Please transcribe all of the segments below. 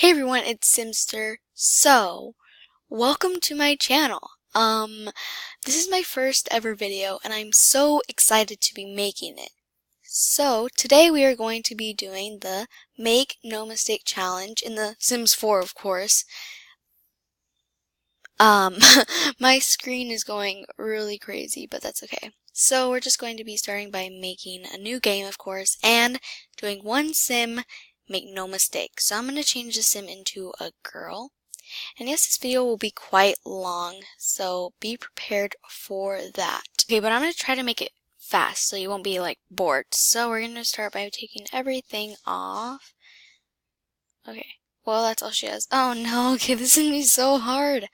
Hey everyone, it's Simster. So, welcome to my channel. This is my first ever video and I'm so excited to be making it. So, today we are going to be doing the Make No Mistake challenge in the Sims 4, of course. My screen is going really crazy, but that's okay. So, we're just going to be starting by making a new game, of course, and doing one sim. Make no mistake. So I'm going to change the sim into a girl. And yes, this video will be quite long, so be prepared for that. Okay, but I'm going to try to make it fast so you won't be like bored. So we're going to start by taking everything off. Okay, well that's all she has. Oh no, okay, this is going to be so hard.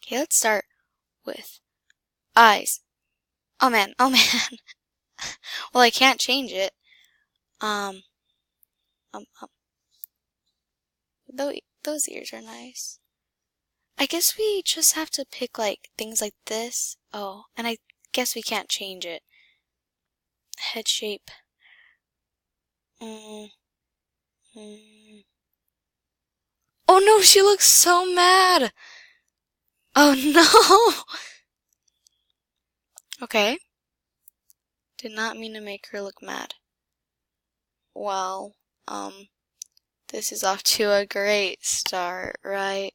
Okay, let's start with eyes. Oh man, oh man. Well, I can't change it. Um, those ears are nice. I guess we just have to pick like things like this. Oh, and I guess we can't change it. Head shape. Oh no, she looks so mad. Oh no. Okay. Did not mean to make her look mad. Well, this is off to a great start, right?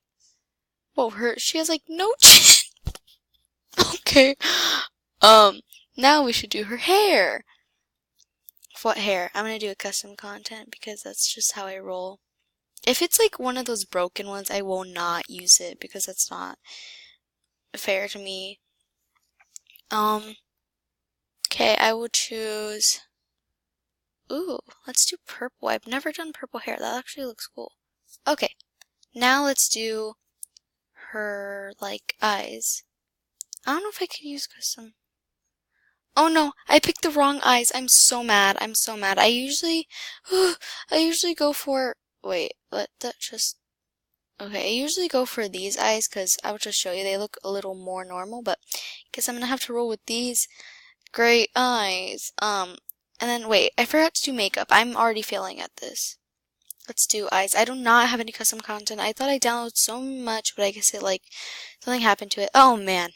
Whoa, she has like no chin. Okay. Now we should do her hair. What hair? I'm gonna do a custom content because that's just how I roll. If it's like one of those broken ones, I will not use it because that's not fair to me. Okay, I will choose. Ooh, let's do purple. I've never done purple hair. That actually looks cool. Okay, now let's do her like eyes. I don't know if I could use custom. Oh no, I picked the wrong eyes. I'm so mad. I'm so mad. I usually go for. Wait, let that just. Okay, I usually go for these eyes because I will just show you they look a little more normal, but I guess I'm gonna have to roll with these great eyes. And then wait, I forgot to do makeup. I'm already failing at this. Let's do eyes. I do not have any custom content. I thought I downloaded so much, but I guess it like something happened to it. Oh man.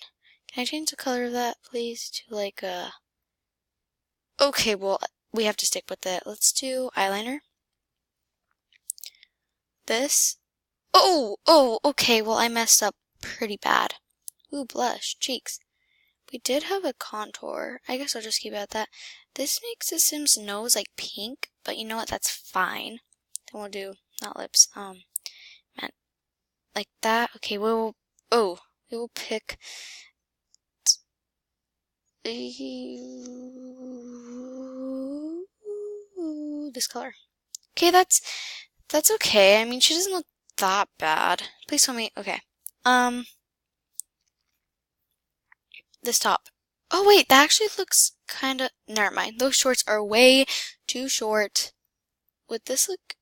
Can I change the color of that, please, to like okay, well, we have to stick with it. Let's do eyeliner. This. Oh, okay, well, I messed up pretty bad. Ooh, blush, cheeks. We did have a contour. I guess I'll just keep it at that. This makes the Sim's nose like pink, but you know what? That's fine. Then we'll do, not lips, man, like that. Okay, we will pick this color. Okay, that's okay. I mean, she doesn't look that bad. Please tell me. Okay. This top. Oh wait, that actually looks kind of. Never mind. Those shorts are way too short. Would this look?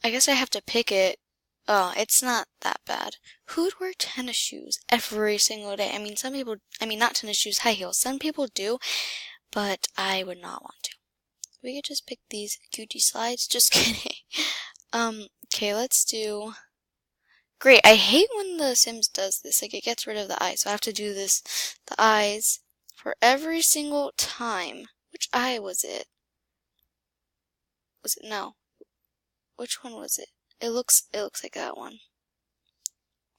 I guess I have to pick it. Oh, it's not that bad. Who would wear tennis shoes every single day? I mean, some people. I mean, not tennis shoes, high heels. Some people do, but I would not want to. We could just pick these Gucci slides. Just kidding. Okay, let's do. Great, I hate when the Sims does this, like it gets rid of the eyes, so I have to do this, the eyes, for every single time. Which eye was it? Was it, no. Which one was it? It looks like that one.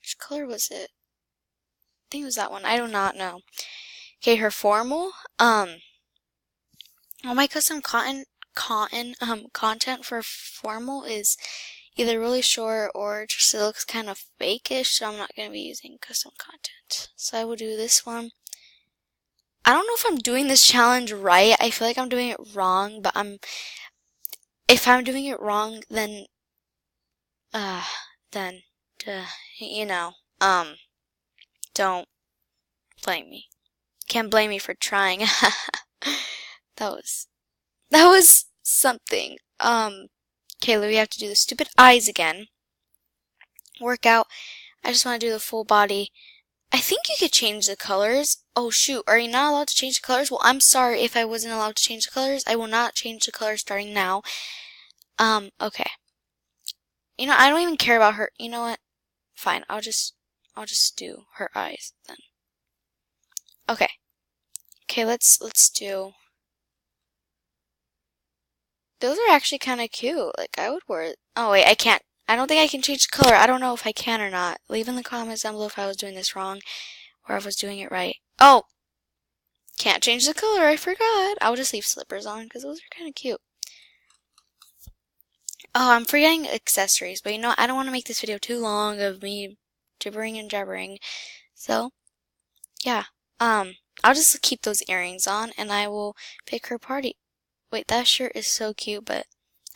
Which color was it? I think it was that one, I do not know. Okay, her formal, all my custom content for formal is either really short or just it looks kind of fake-ish, so I'm not going to be using custom content. So I will do this one. I don't know if I'm doing this challenge right. I feel like I'm doing it wrong, but if I'm doing it wrong, then you know, don't blame me. Can't blame me for trying. That was something. Okay, we have to do the stupid eyes again. Workout. I just want to do the full body. I think you could change the colors. Oh shoot, are you not allowed to change the colors? Well, I'm sorry if I wasn't allowed to change the colors. I will not change the colors starting now. Okay. You know, I don't even care about her. You know what? Fine, I'll just do her eyes then. Okay. Okay, let's do. Those are actually kind of cute. Like, I would wear it. Oh, wait, I can't. I don't think I can change the color. I don't know if I can or not. Leave in the comments down below if I was doing this wrong or if I was doing it right. Oh! Can't change the color. I forgot. I'll just leave slippers on because those are kind of cute. Oh, I'm forgetting accessories. But you know, I don't want to make this video too long of me gibbering and jabbering. So, yeah. I'll just keep those earrings on and I will pick her party. Wait, that shirt is so cute, but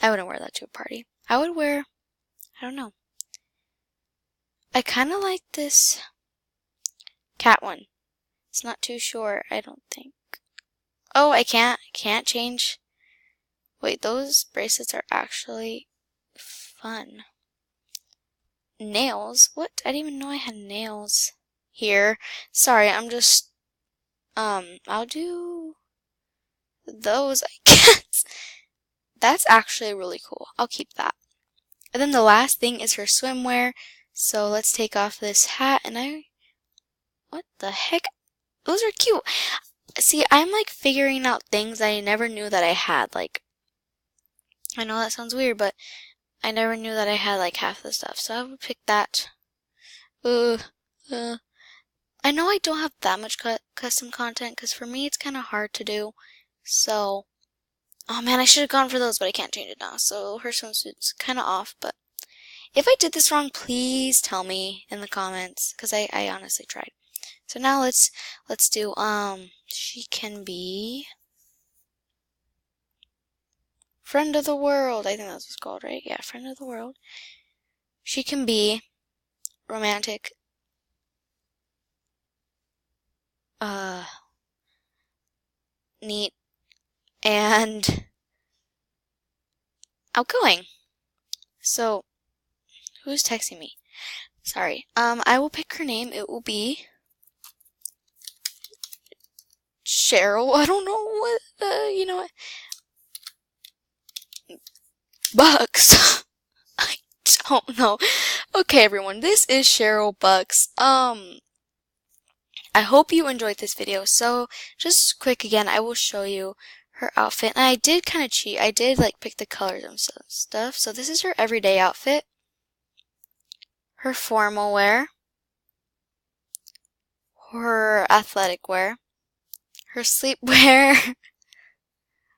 I wouldn't wear that to a party. I would wear, I don't know. I kind of like this cat one. It's not too short, I don't think. Oh, I can't change. Wait, those bracelets are actually fun. Nails? What? I didn't even know I had nails here. Sorry, I'm just, I'll do those, I guess. That's actually really cool. I'll keep that. And then the last thing is her swimwear. So let's take off this hat and what the heck? Those are cute. See, I'm like figuring out things I never knew that I had. Like, I know that sounds weird, but I never knew that I had like half the stuff. So I would pick that. I know I don't have that much custom content because for me it's kind of hard to do. So, oh man, I should have gone for those, but I can't change it now. So her swimsuit's kind of off, but if I did this wrong, please tell me in the comments because I honestly tried. So now let's do she can be friend of the world. I think that's what it's called, right? Yeah, friend of the world. She can be romantic, neat, and outgoing. So, who's texting me? Sorry. I will pick her name. It will be Cheryl. I don't know what, you know what? Bucks. I don't know. Okay, everyone. This is Cheryl Bucks. I hope you enjoyed this video. So, just quick again, I will show you her outfit. And I did kind of cheat. I did like pick the colors and stuff. So this is her everyday outfit. Her formal wear. Her athletic wear. Her sleepwear.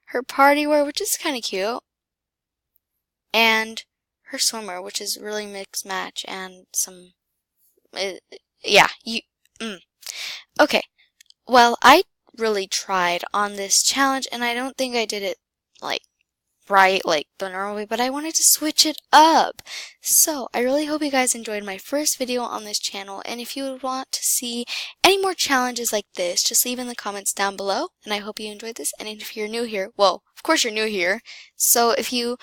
Her party wear, which is kind of cute. And her swimwear, which is really mixed match and some, yeah, Okay, well, I really tried on this challenge, and I don't think I did it, like, right, like the normal way, but I wanted to switch it up. So, I really hope you guys enjoyed my first video on this channel, and if you would want to see any more challenges like this, just leave in the comments down below, and I hope you enjoyed this, and if you're new here, well, of course you're new here, so if you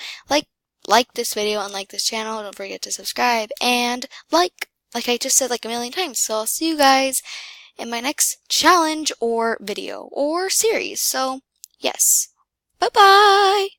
like this video and like this channel, don't forget to subscribe, and like I just said like a million times, so I'll see you guys in my next challenge or video or series. So, yes. Bye-bye!